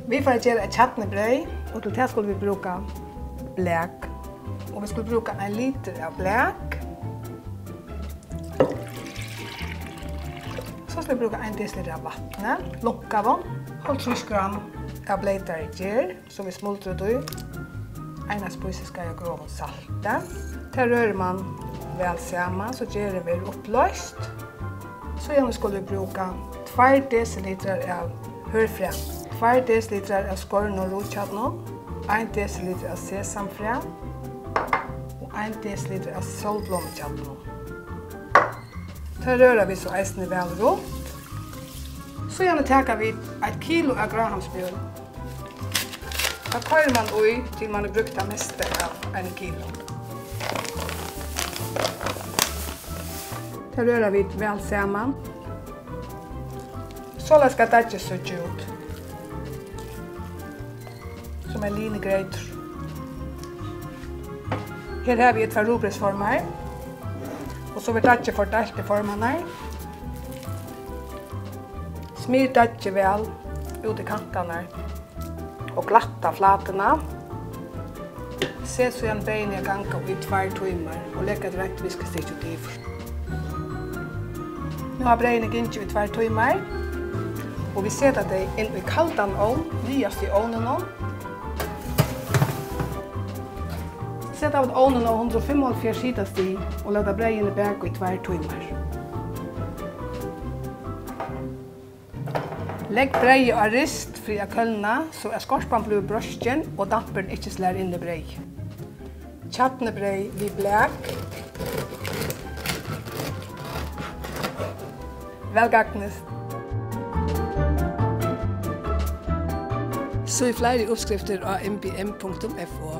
Vi får göra ett chatnebröd och till det skulle vi bruka bläck. Och vi skulle bruka 1 liter av bläck. Så skulle vi bruka 1 deciliter av vatten, lunka dem, 50 gram av blejtarger, som vi smultrar då. 1 spiseskal av grov salt. Det rör man väl samman så gör det upplöst. Så igen skulle vi bruka 2 deciliter av hörfrä, 2 deciliter av skorn och rotchadnon, 1 deciliter av sesamfrä och 1 deciliter av solblomchadnon. Det rör vi så eisne väl runt. Så gärna tar vi 1 kilo av grahamsmjöl. Det kör man i till man har brukt det mesta av 1 kilo. Det rör vi väl samman. Så ska det se ut. Som en linegreitor. Här har vi ett par rugbrödsformar. Och så vill det fördelt i formarna. Smir det väl ut i kanterna. Och glatta flatorna. Sätt så en ben i gången i 2 timmar och lägga direkt viskesticket i. Nu har brödet gått i 2 timmar. Och vi sätter det in i kaldan ovn, nyast i ovnen. Sätt av ovnen och 145 hittastig och låta brödet i bak i 2 timmar. Lägg brödet av rist för att kölna så att skorpan blir brösten och dampen inte slår in i brödet. Chatnebröd vid bläck. Välgagnest. Så i flere uppskrifter av mbm.fo.